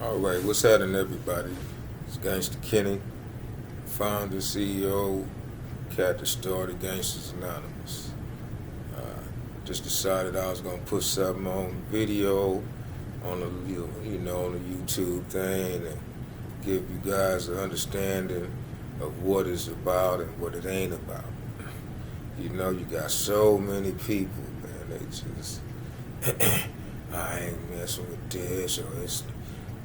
All right, what's happening, everybody? It's Gangsta Kenny, founder, CEO, cat that started Gangsters Anonymous. Just decided I was gonna put something on video on the on the YouTube thing and give you guys an understanding of what it's about and what it ain't about. You know, you got so many people, man. They just I ain't messing with this, or it's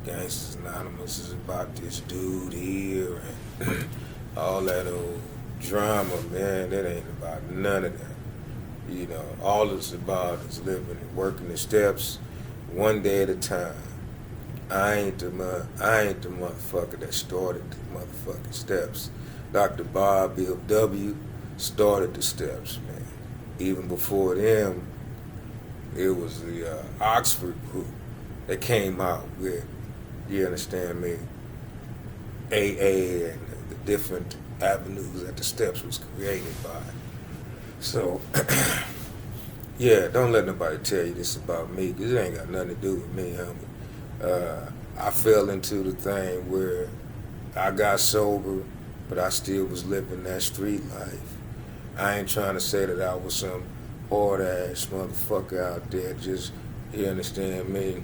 Gangsters Anonymous is about this dude here and all that old drama, man. That ain't about none of that. You know, all it's about is living and working the steps one day at a time. I ain't the motherfucker that started the motherfucking steps. Dr. Bob Bill W. started the steps, man. Even before them, it was the Oxford group that came out with, you understand me, AA and the different avenues that the steps was created by. So, yeah, don't let nobody tell you this about me, because it ain't got nothing to do with me, homie. I fell into the thing where I got sober, but I still was living that street life. I ain't trying to say that I was some hard-ass motherfucker out there just, you understand me,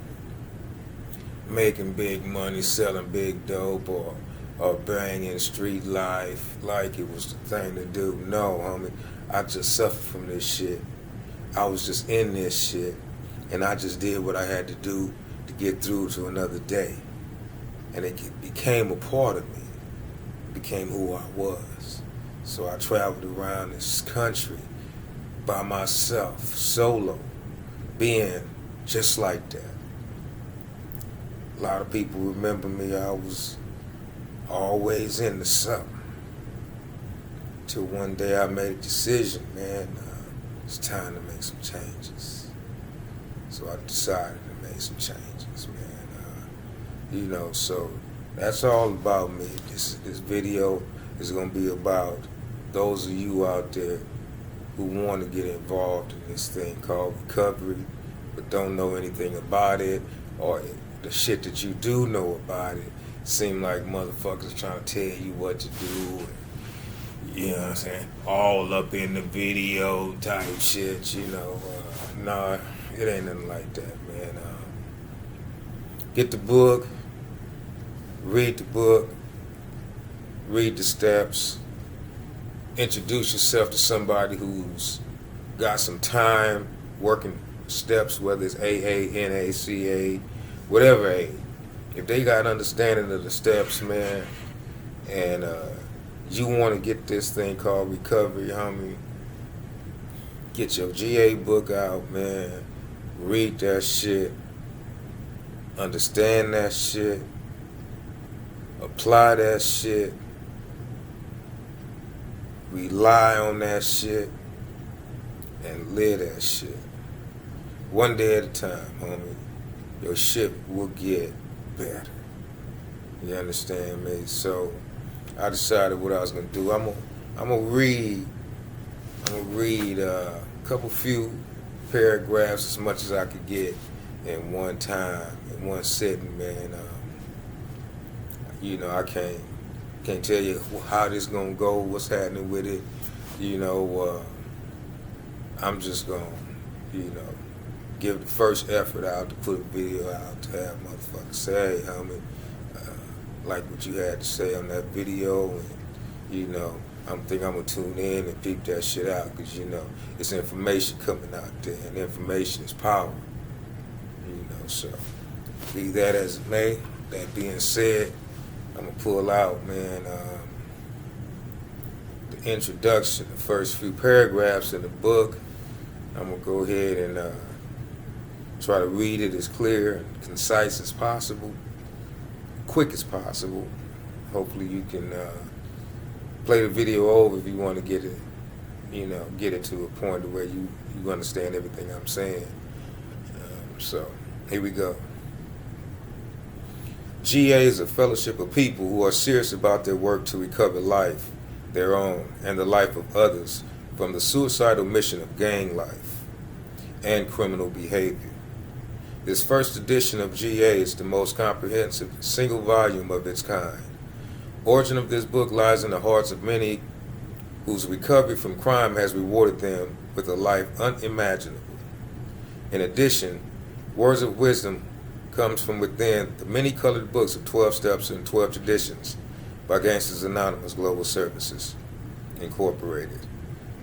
making big money, selling big dope, or banging street life like it was the thing to do. No, homie. I just suffered from this shit. I was just in this shit, and I just did what I had to do to get through to another day. And it became a part of me. It became who I was. So I traveled around this country by myself, solo, being just like that. A lot of people remember me, I was always into something. Till one day I made a decision, man, it's time to make some changes. So I decided to make some changes, man. So that's all about me. This video is going to be about those of you out there who want to get involved in this thing called recovery, but don't know anything about it, or the shit that you do know about it seem like motherfuckers trying to tell you what to do. You know what I'm saying? All up in the video type shit, Nah, it ain't nothing like that, man. Get the book, read the steps, introduce yourself to somebody who's got some time working steps, whether it's AA, NACA, whatever A. If they got understanding of the steps, man, and you want to get this thing called recovery, homie, get your GA book out, man. Read that shit. Understand that shit. Apply that shit. Rely on that shit. And live that shit. One day at a time, homie. Your shit will get better. You understand me? So I decided what I was gonna do. I'm gonna read a few paragraphs, as much as I could get in one time, in one sitting, man. I can't tell you how this gonna go, what's happening with it. I'm just gonna, give the first effort out to put a video out to have motherfuckers say, hey, homie, like what you had to say on that video, and I'm gonna tune in and peep that shit out, because it's information coming out there, and information is power. So be that as it may. That being said, I'm gonna pull out, man, the introduction, the first few paragraphs in the book. I'm gonna go ahead and try to read it as clear and concise as possible, quick as possible. Hopefully you can play the video over if you want to get it to a point to where you understand everything I'm saying. So here we go. GA is a fellowship of people who are serious about their work to recover life, their own, and the life of others from the suicidal mission of gang life and criminal behavior. This first edition of GA is the most comprehensive single volume of its kind. Origin of this book lies in the hearts of many whose recovery from crime has rewarded them with a life unimaginable. In addition, words of wisdom comes from within the many colored books of 12 Steps and 12 Traditions by Gangsters Anonymous Global Services, Incorporated.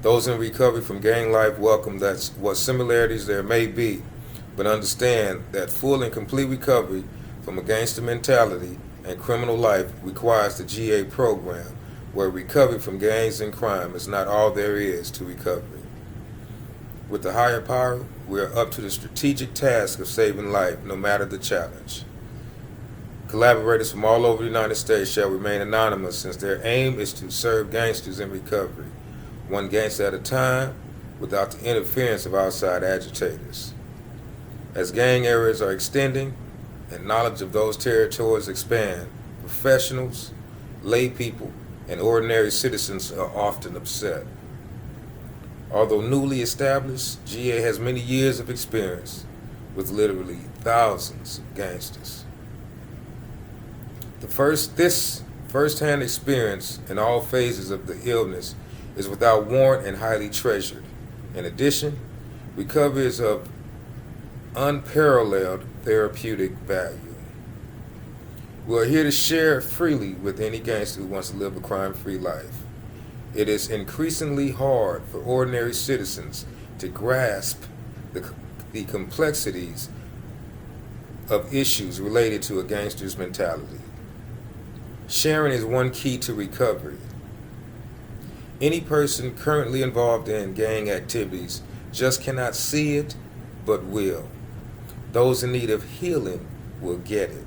Those in recovery from gang life welcome what similarities there may be, but understand that full and complete recovery from a gangster mentality and criminal life requires the GA program, where recovery from gangs and crime is not all there is to recovery. With the higher power, we are up to the strategic task of saving life, no matter the challenge. Collaborators from all over the United States shall remain anonymous, since their aim is to serve gangsters in recovery, one gangster at a time, without the interference of outside agitators. As gang areas are extending and knowledge of those territories expand, professionals, lay people, and ordinary citizens are often upset. Although newly established, GA has many years of experience with literally thousands of gangsters. This first-hand experience in all phases of the illness is without warrant and highly treasured. In addition, recovery is of unparalleled therapeutic value. We are here to share freely with any gangster who wants to live a crime-free life. It is increasingly hard for ordinary citizens to grasp the complexities of issues related to a gangster's mentality. Sharing is one key to recovery. Any person currently involved in gang activities just cannot see it, but will. Those in need of healing will get it.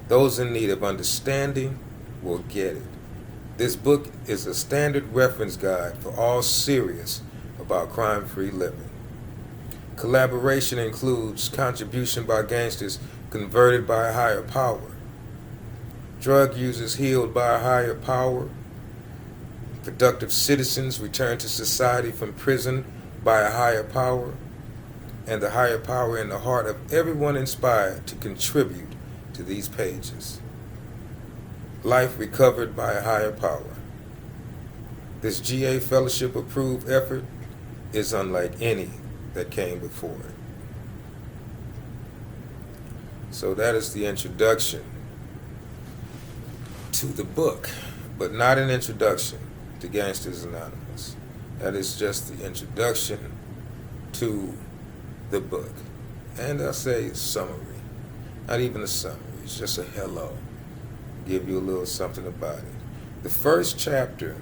Those in need of understanding will get it. This book is a standard reference guide for all serious about crime-free living. Collaboration includes contribution by gangsters converted by a higher power, drug users healed by a higher power, productive citizens returned to society from prison by a higher power, and the higher power in the heart of everyone inspired to contribute to these pages. Life recovered by a higher power. This GA Fellowship approved effort is unlike any that came before it. So that is the introduction to the book, but not an introduction to Gangsters Anonymous. That is just the introduction to the book. And I'll say summary. Not even a summary, it's just a hello. Give you a little something about it. The first chapter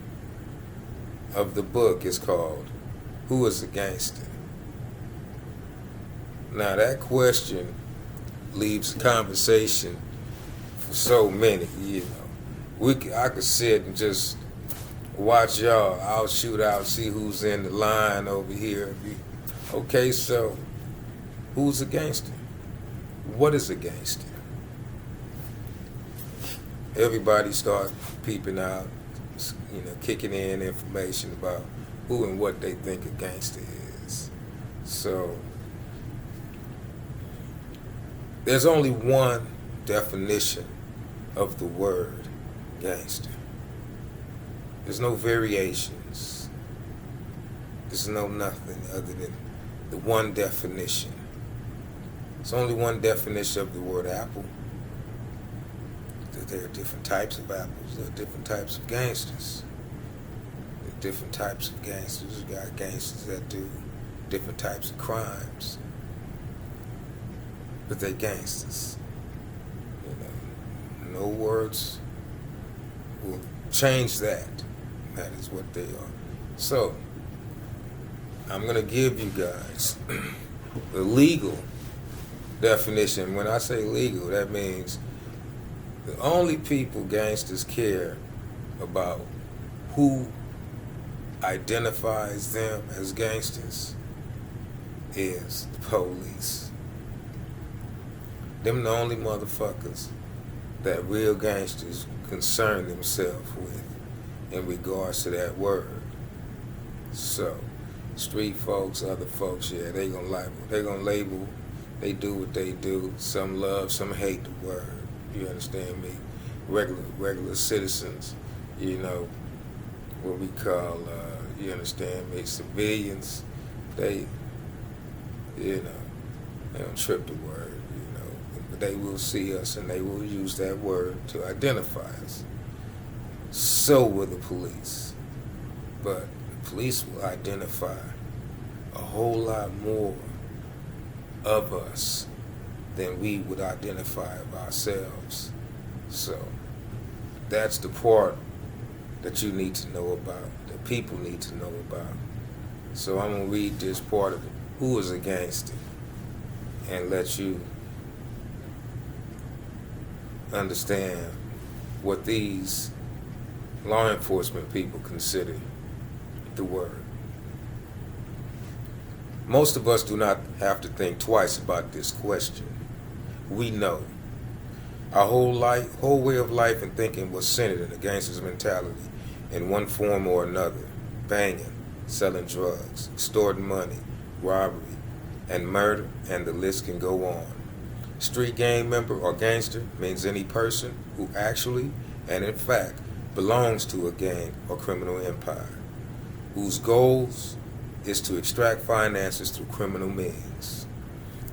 of the book is called, Who is a Gangster? Now that question leaves a conversation for so many, I could sit and just watch y'all. I'll shoot out, see who's in the line over here. Okay, so who's a gangster? What is a gangster? Everybody starts peeping out, kicking in information about who and what they think a gangster is. So there's only one definition of the word gangster. There's no variations. There's no nothing other than the one definition. There's only one definition of the word apple. There are different types of apples. There are different types of gangsters. There are different types of gangsters. You got gangsters that do different types of crimes. But they're gangsters. No words will change that. That is what they are. So, I'm going to give you guys the legal definition. When I say legal, that means the only people gangsters care about who identifies them as gangsters is the police. Them the only motherfuckers that real gangsters concern themselves with in regards to that word. So, street folks, other folks, yeah, they gonna label They do what they do. Some love, some hate the word. You understand me? Regular citizens, you know, what we call, you understand me, civilians, they, you know, they don't trip the word, you know, but they will see us and they will use that word to identify us. So will the police. But the police will identify a whole lot more of us than we would identify of ourselves. So that's the part that you need to know about, that people need to know about. So I'm going to read this part of it, Who is a Gangster, and let you understand what these law enforcement people consider the word. Most of us do not have to think twice about this question. We know. Our whole way of life and thinking was centered in a gangster's mentality in one form or another. Banging, selling drugs, extorting money, robbery, and murder, and the list can go on. Street gang member or gangster means any person who actually and in fact belongs to a gang or criminal empire, whose goals is to extract finances through criminal means.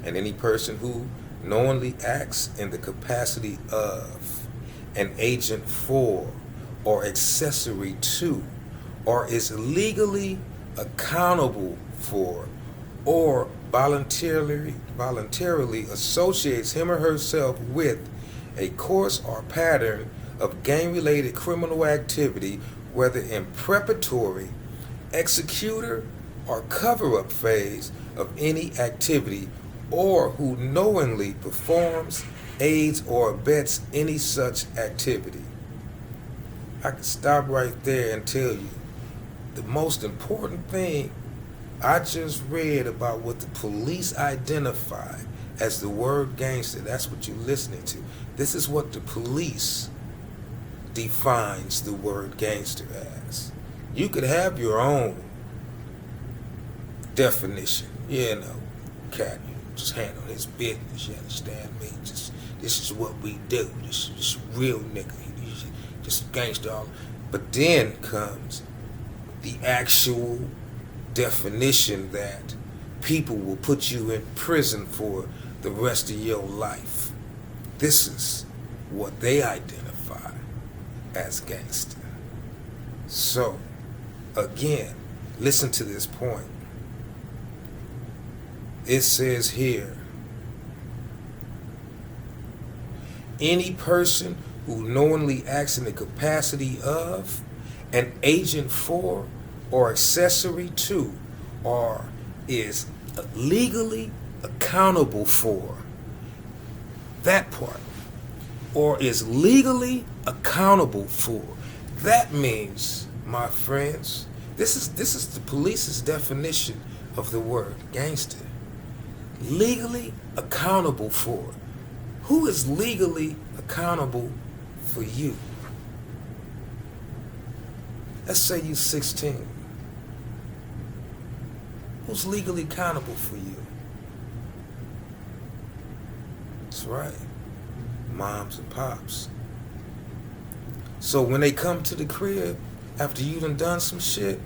And any person who knowingly acts in the capacity of an agent for or accessory to or is legally accountable for or voluntarily associates him or herself with a course or pattern of gang-related criminal activity, whether in preparatory, executor, or cover-up phase of any activity, or who knowingly performs, aids, or abets any such activity. I can stop right there and tell you the most important thing I just read about what the police identify as the word gangster. That's what you're listening to. This is what the police defines the word gangster as. You could have your own definition. You know, cat, just handle his business, you understand me? Just this is what we do. This real nigga. Just gangster all. But then comes the actual definition that people will put you in prison for the rest of your life. This is what they identify as gangster. So, again, listen to this point. It says here, any person who knowingly acts in the capacity of an agent for or accessory to or is legally accountable for that part or is legally accountable for. That means, my friends, this is the police's definition of the word gangster. Legally accountable for. Who is legally accountable for you? Let's say you're 16. Who's legally accountable for you? That's right. Moms and pops. So when they come to the crib after you done some shit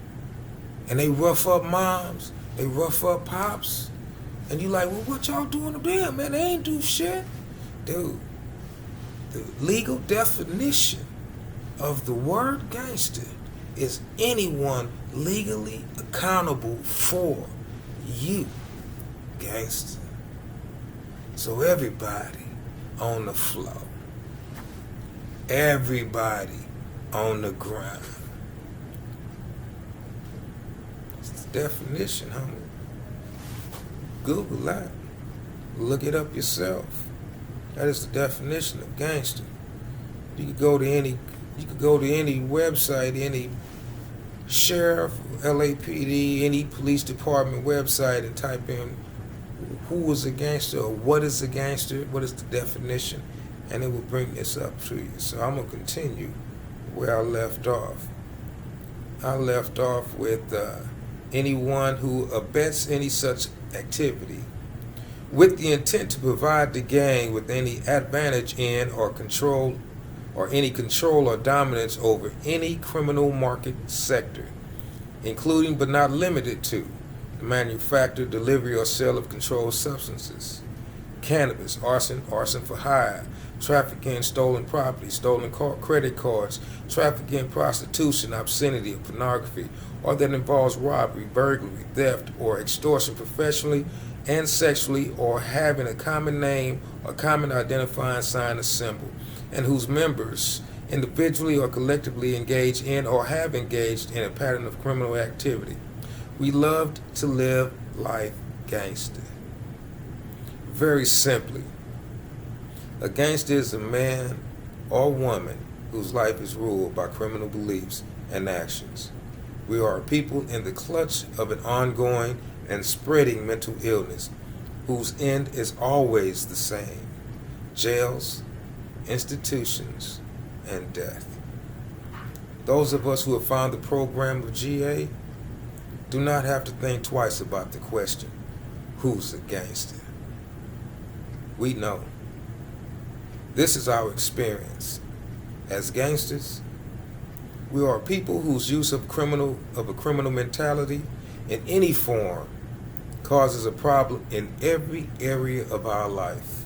and they rough up moms, they rough up pops, and you like, well, what y'all doing to them, man? They ain't do shit. Dude, the legal definition of the word gangster is anyone legally accountable for you, gangster. So everybody on the floor, everybody on the ground. It's the definition, homie. Google that. Look it up yourself. That is the definition of gangster. You could go to any website, any sheriff, LAPD, any police department website and type in who is a gangster or what is a gangster, what is the definition, and it will bring this up to you. So I'm going to continue where I left off. I left off with anyone who abets any such activity, with the intent to provide the gang with any advantage in or control or dominance over any criminal market sector, including but not limited to the manufacture, delivery, or sale of controlled substances, cannabis, arson for hire, trafficking stolen property, stolen credit cards, trafficking prostitution, obscenity, or pornography, or that involves robbery, burglary, theft, or extortion professionally and sexually, or having a common name or common identifying sign or symbol, and whose members individually or collectively engage in or have engaged in a pattern of criminal activity. We loved to live life gangster. Very simply, a gangster is a man or woman whose life is ruled by criminal beliefs and actions. We are a people in the clutch of an ongoing and spreading mental illness whose end is always the same: jails, institutions, and death. Those of us who have found the program of GA do not have to think twice about the question, who's a gangster? We know. This is our experience. As gangsters, we are people whose use of a criminal mentality in any form causes a problem in every area of our life.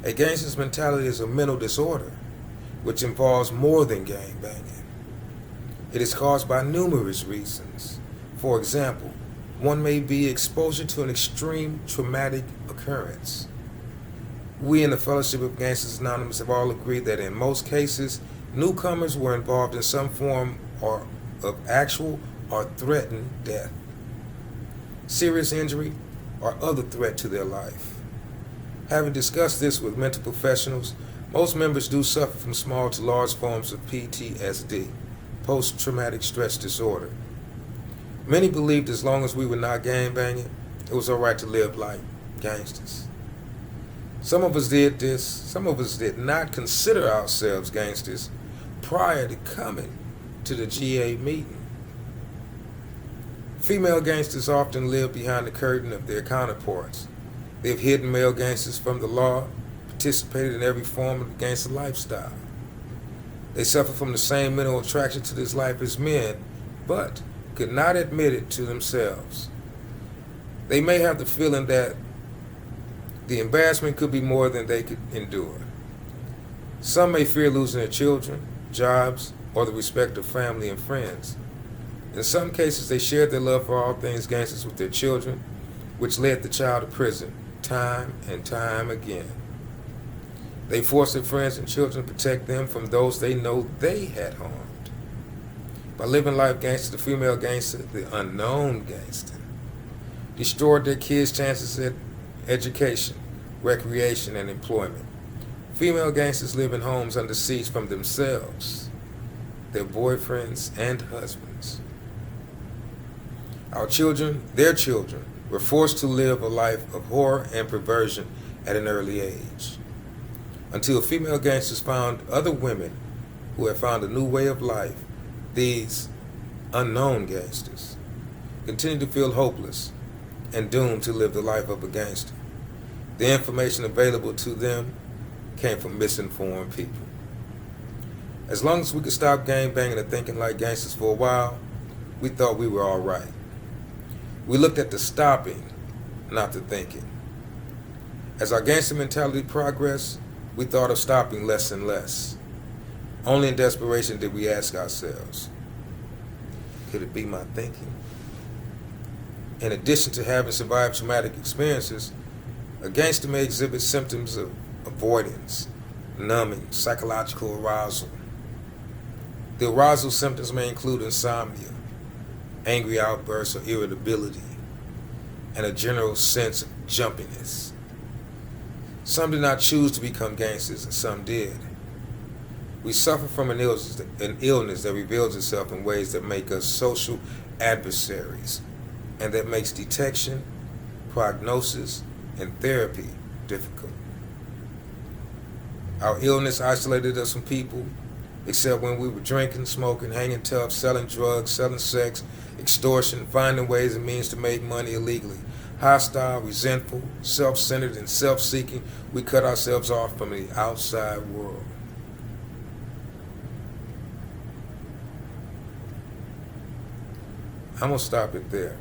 A gangster's mentality is a mental disorder which involves more than gangbanging. It is caused by numerous reasons. For example, one may be exposure to an extreme traumatic occurrence. We in the Fellowship of Gangsters Anonymous have all agreed that in most cases, newcomers were involved in some form of actual or threatened death, serious injury, or other threat to their life. Having discussed this with mental professionals, most members do suffer from small to large forms of PTSD, post-traumatic stress disorder. Many believed as long as we were not gangbanging, it was all right to live like gangsters. Some of us did this. Some of us did not consider ourselves gangsters prior to coming to the GA meeting. Female gangsters often live behind the curtain of their counterparts. They have hidden male gangsters from the law, participated in every form of the gangster lifestyle. They suffer from the same mental attraction to this life as men, but could not admit it to themselves. They may have the feeling that the embarrassment could be more than they could endure. Some may fear losing their children, jobs, or the respect of family and friends. In some cases, they shared their love for all things gangsters with their children, which led the child to prison time and time again. They forced their friends and children to protect them from those they know they had harmed. By living life gangster, the female gangster, the unknown gangster, destroyed their kids' chances at education, recreation, and employment. Female gangsters live in homes under siege from themselves, their boyfriends, and husbands. Our children, their children, were forced to live a life of horror and perversion at an early age. Until female gangsters found other women who had found a new way of life, these unknown gangsters continued to feel hopeless and doomed to live the life of a gangster. The information available to them came from misinformed people. As long as we could stop gangbanging and thinking like gangsters for a while, we thought we were all right. We looked at the stopping, not the thinking. As our gangster mentality progressed, we thought of stopping less and less. Only in desperation did we ask ourselves, could it be my thinking? In addition to having survived traumatic experiences, a gangster may exhibit symptoms of avoidance, numbing, psychological arousal. The arousal symptoms may include insomnia, angry outbursts or irritability, and a general sense of jumpiness. Some did not choose to become gangsters, and some did. We suffer from an illness that reveals itself in ways that make us social adversaries, and that makes detection, prognosis, and therapy difficult. Our illness isolated us from people, except when we were drinking, smoking, hanging tough, selling drugs, selling sex, extortion, finding ways and means to make money illegally. hostile, resentful, self-centered, and self-seeking, we cut ourselves off from the outside world. I'm going to stop it there.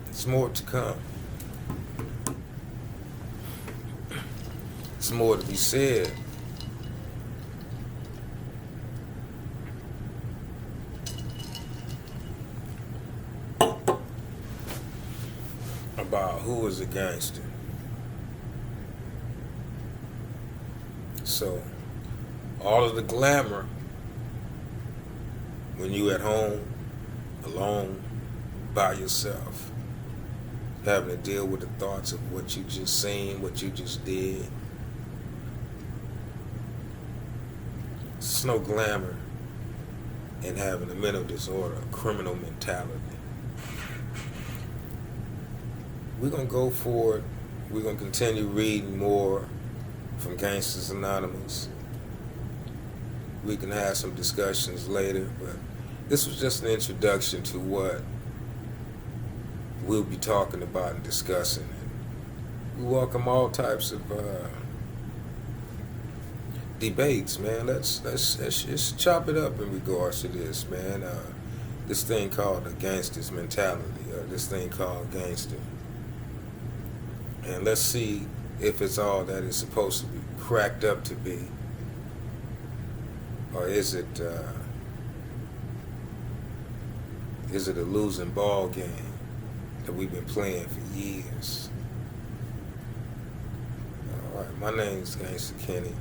There's more to come. There's more to be said. About who is a gangster. So, all of the glamour when you at home, alone, by yourself, having to deal with the thoughts of what you just seen, what you just did. It's no glamour in having a mental disorder, a criminal mentality. We're going to go for it. We're going to continue reading more from Gangsters Anonymous. We can have some discussions later, but this was just an introduction to what we'll be talking about and discussing. We welcome all types of debates, man. Let's just chop it up in regards to this, man. This thing called the gangster's mentality, or this thing called gangster. And let's see if it's all that it's supposed to be cracked up to be. Or is it a losing ball game that we've been playing for years? All right, my name's Gangster Kenny.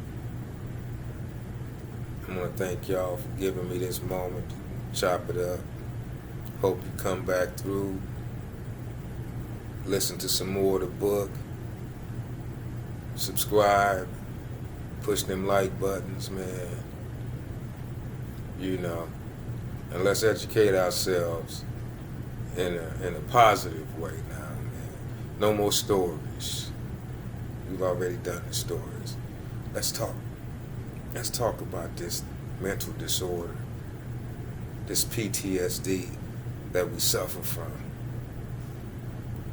I want to thank y'all for giving me this moment to chop it up. Hope you come back through, listen to some more of the book, subscribe, push them like buttons, man. You know, and let's educate ourselves in a positive way now, man. No more stories. We've already done the stories. Let's talk about this mental disorder, this PTSD that we suffer from,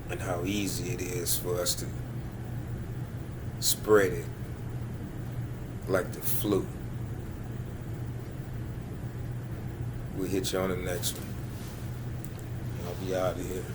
and how easy it is for us to spread it like the flu. We'll hit you on the next one. I'll be out of here.